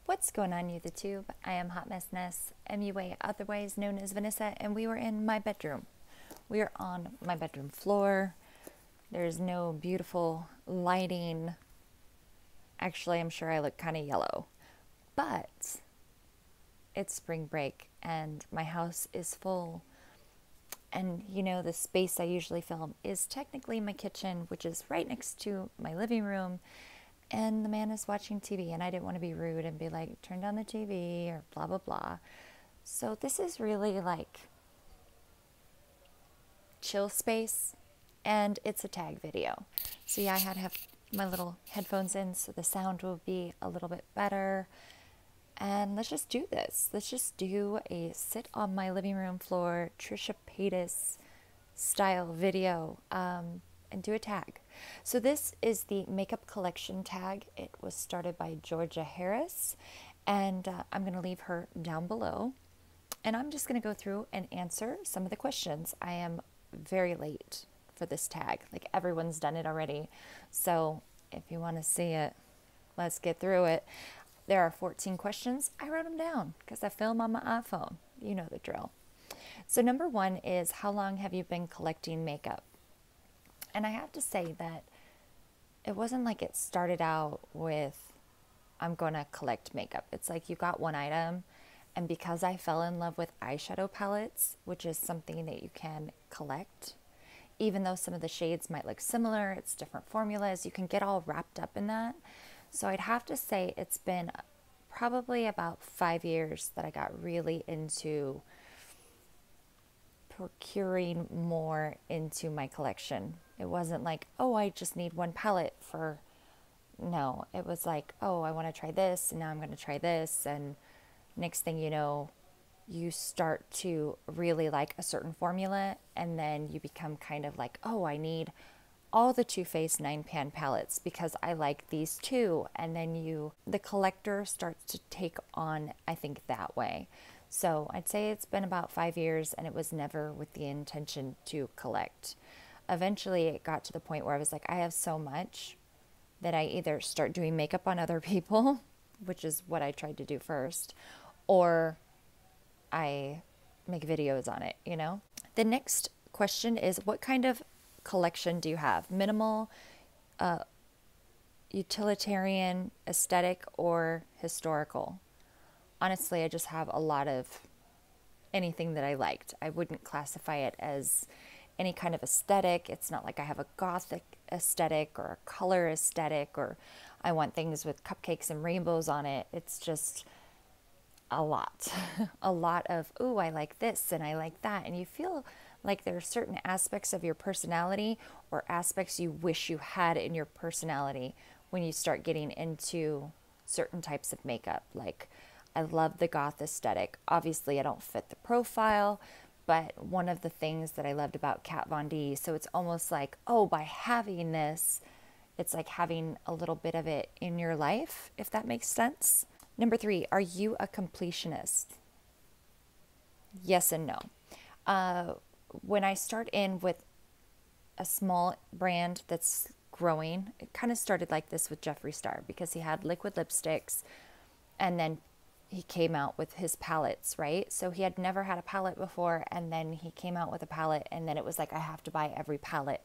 What's going on, YouTube? I am HotMessNess, MUA, otherwise known as Vanessa, and we were in my bedroom. We are on my bedroom floor. There's no beautiful lighting. Actually, I'm sure I look kind of yellow, but it's spring break and my house is full. And the space I usually film is technically my kitchen, which is right next to my living room. And the man is watching TV, and I didn't want to be rude and be like, turn down the TV or blah, blah, blah. So this is really like chill space, and it's a tag video. So yeah, I had to have my little headphones in so the sound will be a little bit better. And let's just do this. Let's just do a sit on my living room floor, Trisha Paytas style video, and do a tag. So this is the makeup collection tag. It was started by Georgia Harris, and I'm going to leave her down below. And I'm just going to go through and answer some of the questions. I am very late for this tag. Like, everyone's done it already. So if you want to see it, let's get through it. There are 14 questions. I wrote them down because I film on my iPhone. You know the drill. So number one is, how long have you been collecting makeup? And I have to say that it wasn't like it started out with, I'm going to collect makeup. It's like you got one item, and because I fell in love with eyeshadow palettes, which is something that you can collect, even though some of the shades might look similar, it's different formulas, you can get all wrapped up in that. So I'd have to say it's been probably about 5 years that I got really into procuring more into my collection. It wasn't like, oh, I just need one palette for, no, it was like, oh, I want to try this, and now I'm going to try this, and next thing you know, you start to really like a certain formula, and then you become kind of like, oh, I need all the Too Faced 9-pan palettes because I like these too. And then the collector starts to take on, I think, that way. So I'd say it's been about 5 years, and it was never with the intention to collect. Eventually it got to the point where I was like, I have so much that I either start doing makeup on other people, which is what I tried to do first, or I make videos on it, The next question is, what kind of collection do you have? Minimal, utilitarian, aesthetic, or historical? Honestly, I just have a lot of anything that I liked. I wouldn't classify it as any kind of aesthetic. It's not like I have a gothic aesthetic or a color aesthetic, or I want things with cupcakes and rainbows on it. It's just a lot. A lot of, ooh, I like this and I like that. And you feel like there are certain aspects of your personality or aspects you wish you had in your personality when you start getting into certain types of makeup. Like, I love the goth aesthetic. Obviously, I don't fit the profile, but one of the things that I loved about Kat Von D, so it's almost like, oh, by having this, it's like having a little bit of it in your life, if that makes sense. Number 3, are you a completionist? Yes and no. When I start in with a small brand that's growing, it kind of started like this with Jeffree Star, because he had liquid lipsticks, and then he came out with his palettes, right? So he had never had a palette before, and then he came out with a palette, and then it was like, I have to buy every palette.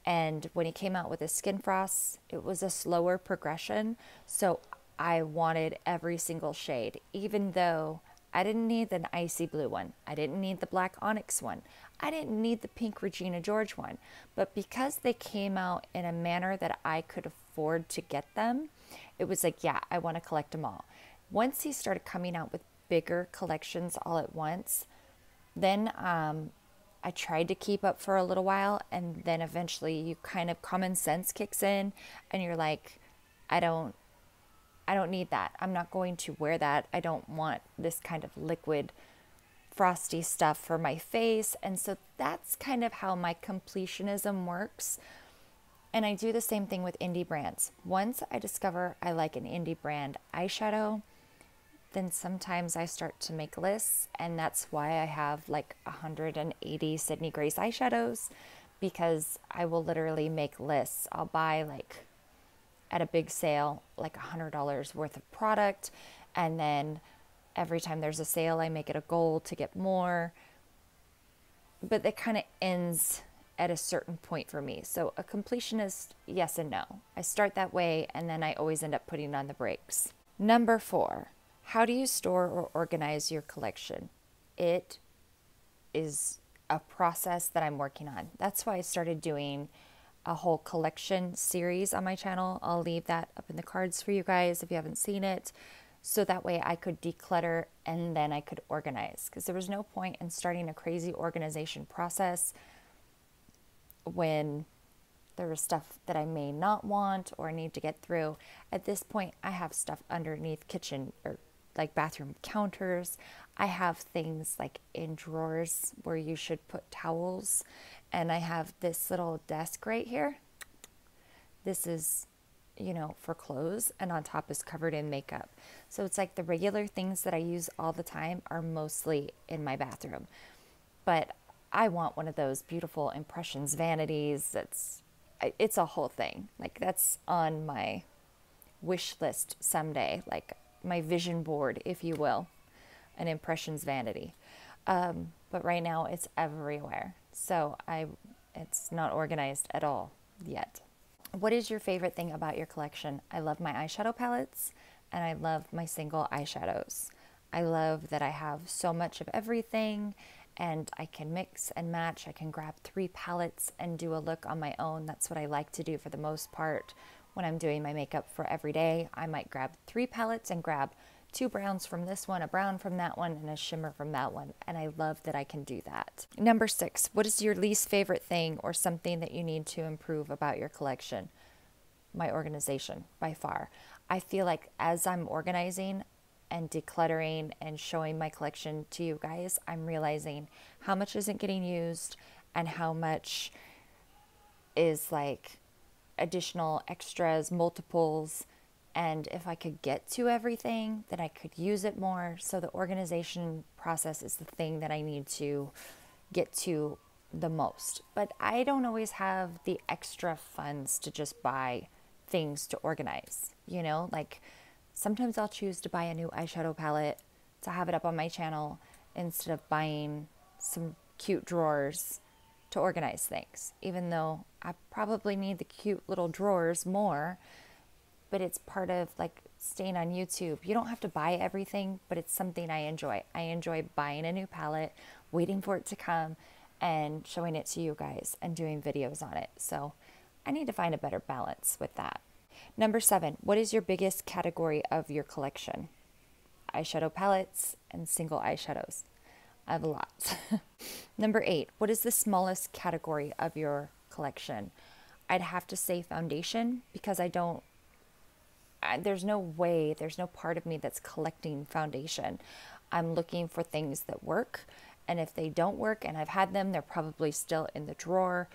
And when he came out with his Skin Frost, it was a slower progression. So I wanted every single shade, even though I didn't need the icy blue one. I didn't need the black onyx one. I didn't need the pink Regina George one. But because they came out in a manner that I could afford to get them, it was like, yeah, I want to collect them all. Once he started coming out with bigger collections all at once, then I tried to keep up for a little while, and then eventually you kind of, common sense kicks in, and you're like, I don't need that. I'm not going to wear that. I don't want this kind of liquid frosty stuff for my face. And so that's kind of how my completionism works. And I do the same thing with indie brands. Once I discover I like an indie brand eyeshadow, then sometimes I start to make lists, and that's why I have like 180 Sydney Grace eyeshadows, because I will literally make lists. I'll buy, like, at a big sale, like $100 worth of product, And then every time there's a sale, I make it a goal to get more. But that kind of ends at a certain point for me. So a completionist, yes and no. I start that way and then I always end up putting on the brakes. Number 4, how do you store or organize your collection? It is a process that I'm working on. That's why I started doing a whole collection series on my channel. I'll leave that up in the cards for you guys if you haven't seen it. So that way I could declutter and then I could organize, because there was no point in starting a crazy organization process when there was stuff that I may not want or need to get through. At this point, I have stuff underneath kitchen or like bathroom counters. I have things like in drawers where you should put towels. And I have this little desk right here. This is, for clothes, and on top is covered in makeup. So it's like the regular things that I use all the time are mostly in my bathroom. But I want one of those beautiful impressions vanities. It's a whole thing. Like, that's on my wish list someday, like my vision board, if you will, an impressions vanity. But right now it's everywhere. So it's not organized at all yet. What is your favorite thing about your collection? I love my eyeshadow palettes and I love my single eyeshadows. I love that I have so much of everything and I can mix and match. I can grab 3 palettes and do a look on my own. That's what I like to do for the most part. When I'm doing my makeup for every day, I might grab 3 palettes and grab 2 browns from this one, a brown from that one, and a shimmer from that one. And I love that I can do that. Number 6, what is your least favorite thing or something that you need to improve about your collection? My organization, by far. I feel like as I'm organizing and decluttering and showing my collection to you guys, I'm realizing how much isn't getting used and how much is like additional extras, multiples. And if I could get to everything, then I could use it more. So the organization process is the thing that I need to get to the most. But I don't always have the extra funds to just buy things to organize. Like sometimes I'll choose to buy a new eyeshadow palette to have it up on my channel instead of buying some cute drawers to organize things, even though I probably need the cute little drawers more. But it's part of like staying on YouTube. You don't have to buy everything, but it's something I enjoy. I enjoy buying a new palette, waiting for it to come, and showing it to you guys and doing videos on it. So I need to find a better balance with that. Number 7, what is your biggest category of your collection? Eyeshadow palettes and single eyeshadows. I have a lot. Number 8, what is the smallest category of your collection? I'd have to say foundation, because there's no part of me that's collecting foundation. I'm looking for things that work, and if they don't work and I've had them, they're probably still in the drawer,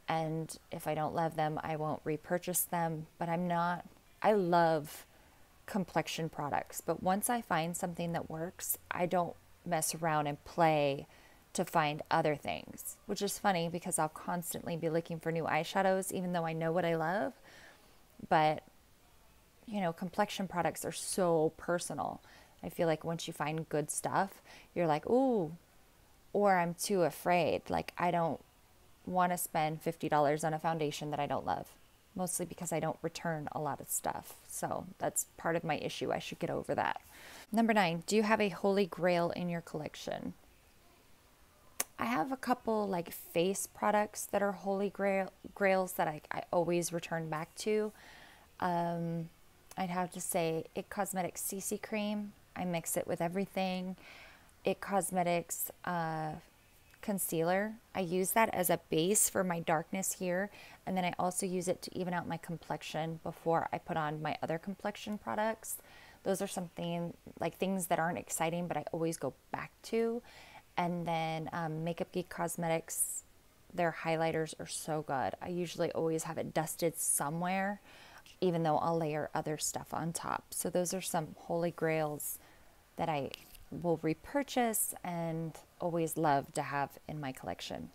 and if I don't love them, I won't repurchase them. But I love complexion products, but once I find something that works, I don't mess around and play to find other things, which is funny because I'll constantly be looking for new eyeshadows even though I know what I love. But complexion products are so personal. I feel like once you find good stuff, you're like, ooh, or I'm too afraid. Like, I don't want to spend $50 on a foundation that I don't love, mostly because I don't return a lot of stuff. So that's part of my issue. I should get over that. Number 9, do you have a holy grail in your collection? I have a couple like face products that are holy grails that I always return back to. I'd have to say It Cosmetics CC Cream. I mix it with everything. It Cosmetics concealer. I use that as a base for my darkness here, and then I also use it to even out my complexion before I put on my other complexion products. Those are things that aren't exciting, but I always go back to. And then Makeup Geek Cosmetics, their highlighters are so good. I usually always have it dusted somewhere, even though I'll layer other stuff on top. So those are some holy grails that I will repurchase and always love to have in my collection.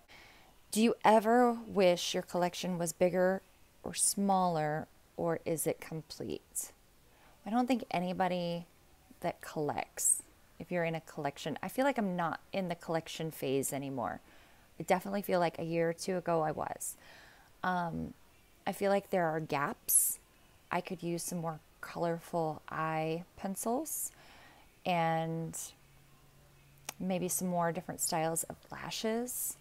Do you ever wish your collection was bigger or smaller, or is it complete? I don't think anybody that collects. If you're in a collection, I feel like I'm not in the collection phase anymore. I definitely feel like a year or two ago I was. I feel like there are gaps. I could use some more colorful eye pencils and maybe some more different styles of lashes.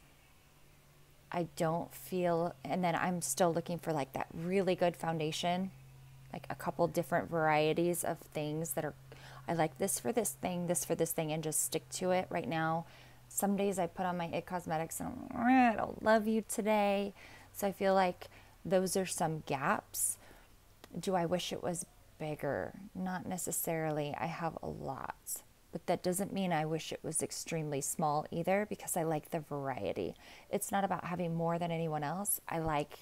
I don't feel, and then I'm still looking for like that really good foundation, like a couple different varieties of things that are, I like this for this thing, this for this thing, and just stick to it right now. Some days I put on my It Cosmetics and I don't love you today. So I feel like those are some gaps. Do I wish it was bigger? Not necessarily. I have a lot. But that doesn't mean I wish it was extremely small either, because I like the variety. It's not about having more than anyone else. I like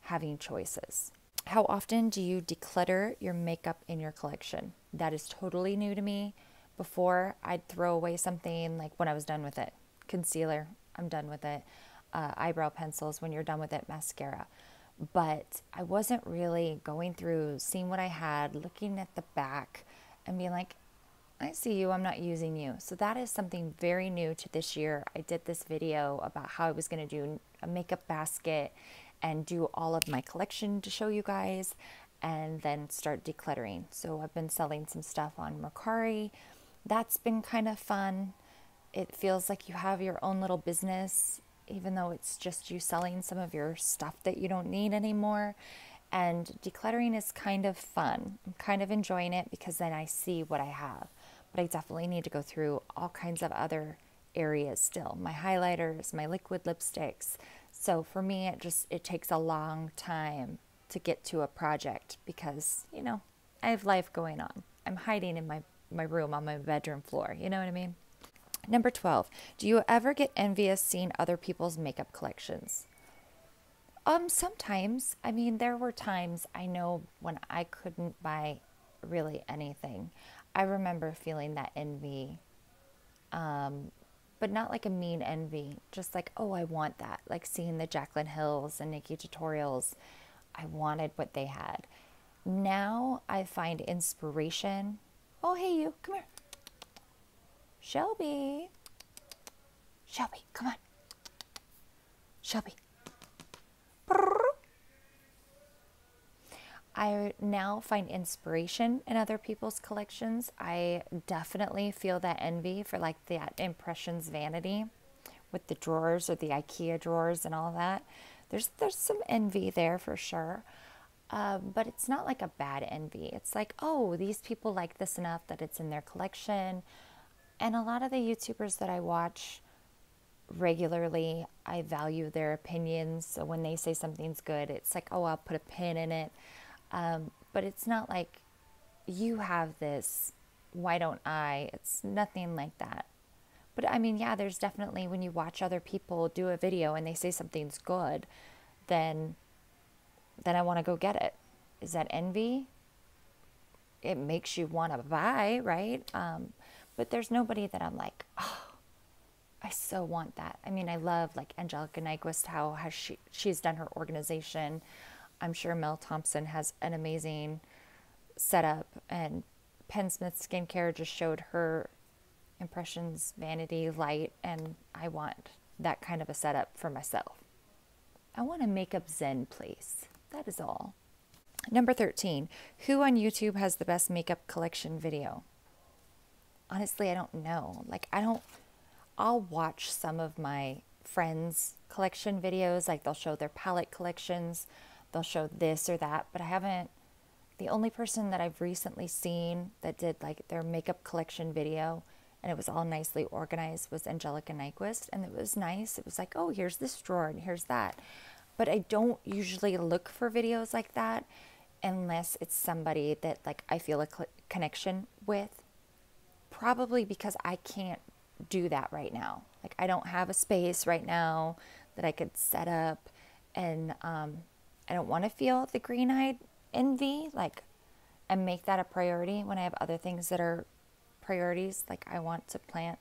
having choices. How often do you declutter your makeup in your collection? That is totally new to me. Before, I'd throw away something like when I was done with it. Concealer, I'm done with it. Eyebrow pencils, when you're done with it, mascara. But I wasn't really going through, seeing what I had, looking at the back and being like, I see you, I'm not using you. So that is something very new to this year. I did this video about how I was going to do a makeup basket and do all of my collection to show you guys, and then start decluttering. So I've been selling some stuff on Mercari. That's been kind of fun. It feels like you have your own little business, even though it's just you selling some of your stuff that you don't need anymore. And decluttering is kind of fun. I'm kind of enjoying it because then I see what I have. But I definitely need to go through all kinds of other areas still. My highlighters, my liquid lipsticks. So for me, it takes a long time to get to a project because, you know, I have life going on. I'm hiding in my room on my bedroom floor. You know what I mean? Number 12, do you ever get envious seeing other people's makeup collections? Sometimes. I mean, there were times I know when I couldn't buy really anything. I remember feeling that envy, but not like a mean envy, just like, oh, I want that. Like seeing the Jaclyn Hills and Nikki tutorials, I wanted what they had. Now I find inspiration. Oh, hey, you, come here. Shelby. Shelby, come on. Shelby. I now find inspiration in other people's collections. I definitely feel that envy for like that Impressions vanity with the drawers or the IKEA drawers and all that. There's some envy there for sure. But it's not like a bad envy. It's like, oh, these people like this enough that it's in their collection. And a lot of the YouTubers that I watch regularly, I value their opinions. So when they say something's good, it's like, oh, I'll put a pin in it. But it's not like, you have this, why don't I? It's nothing like that. But I mean, yeah, there's definitely, when you watch other people do a video and they say something's good, then I want to go get it. Is that envy? It makes you want to buy, right? But there's nobody that I'm like, oh, I so want that. I mean, I love like Angelica Nyquist, how she's done her organization. I'm sure Mel Thompson has an amazing setup, and Penn Smith Skincare just showed her Impressions vanity light, and I want that kind of a setup for myself. I want a makeup zen place. That is all. Number 13, who on YouTube has the best makeup collection video? Honestly, I don't know. Like, I'll watch some of my friends' collection videos, like they'll show their palette collections, they'll show this or that, but I haven't, the only person that I've recently seen that did like their makeup collection video and it was all nicely organized was Angelica Nyquist, and it was nice. It was like, oh, here's this drawer and here's that. But I don't usually look for videos like that unless it's somebody that like I feel a connection with, probably because I can't do that right now. Like, I don't have a space right now that I could set up, and I don't want to feel the green-eyed envy, like, and make that a priority when I have other things that are priorities. Like, I want to plant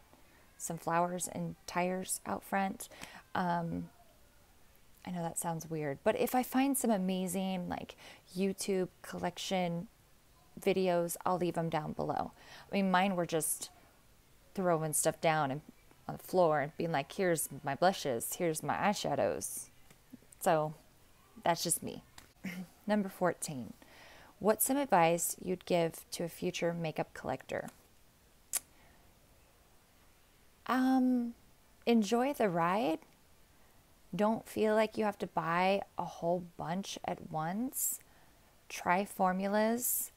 some flowers and tires out front. I know that sounds weird, but if I find some amazing like YouTube collection videos, I'll leave them down below. I mean, mine were just throwing stuff down and on the floor and being like, here's my blushes, here's my eyeshadows. So that's just me. Number 14. What's some advice you'd give to a future makeup collector? Enjoy the ride. Don't feel like you have to buy a whole bunch at once. Try formulas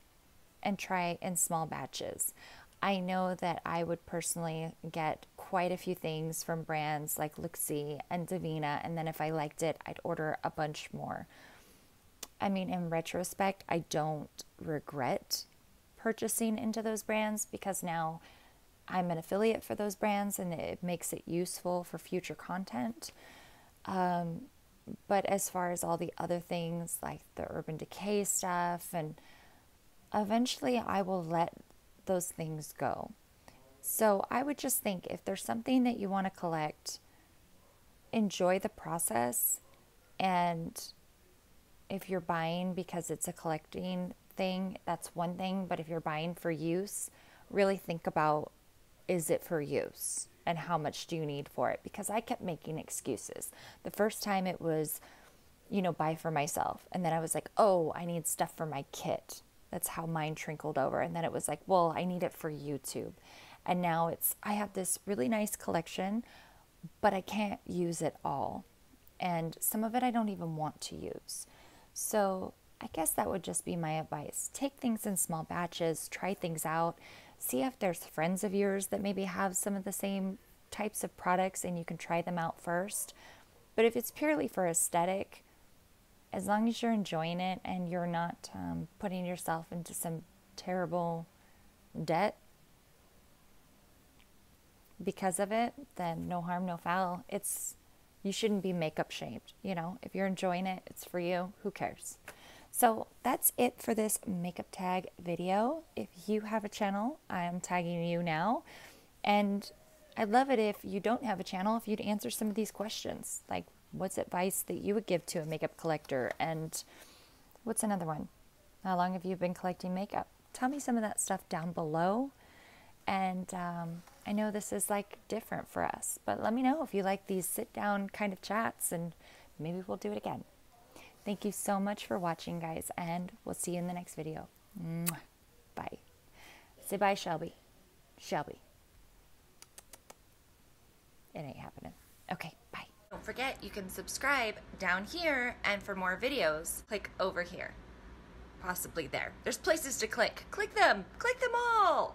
and try in small batches. I know that I would personally get quite a few things from brands like Luxie and Davina, and then if I liked it, I'd order a bunch more. I mean, in retrospect, I don't regret purchasing into those brands because now I'm an affiliate for those brands and it makes it useful for future content. But as far as all the other things like the Urban Decay stuff, and eventually I will let those things go. So I would just think if there's something that you want to collect, enjoy the process. And if you're buying because it's a collecting thing, that's one thing. But if you're buying for use, really think about, is it for use? And how much do you need for it? Because I kept making excuses. The first time it was, buy for myself. And then I was like, oh, I need stuff for my kit. That's how mine trickled over. And then it was like, well, I need it for YouTube. And now I have this really nice collection, but I can't use it all. And some of it I don't even want to use. So I guess that would just be my advice. Take things in small batches, try things out. See if there's friends of yours that maybe have some of the same types of products and you can try them out first. But if it's purely for aesthetic, as long as you're enjoying it and you're not putting yourself into some terrible debt because of it, then no harm, no foul. You shouldn't be makeup shamed. If you're enjoying it, it's for you. Who cares? So that's it for this makeup tag video. If you have a channel, I am tagging you now. And I'd love it if you don't have a channel, if you'd answer some of these questions. Like, what's advice that you would give to a makeup collector? And what's another one? How long have you been collecting makeup? Tell me some of that stuff down below. And I know this is like different for us, but let me know if you like these sit down kind of chats and maybe we'll do it again. Thank you so much for watching, guys, and we'll see you in the next video. Mwah. Bye. Say bye, Shelby. Shelby. It ain't happening. Okay, bye. Don't forget, you can subscribe down here, and for more videos, click over here. Possibly there. There's places to click. Click them. Click them all.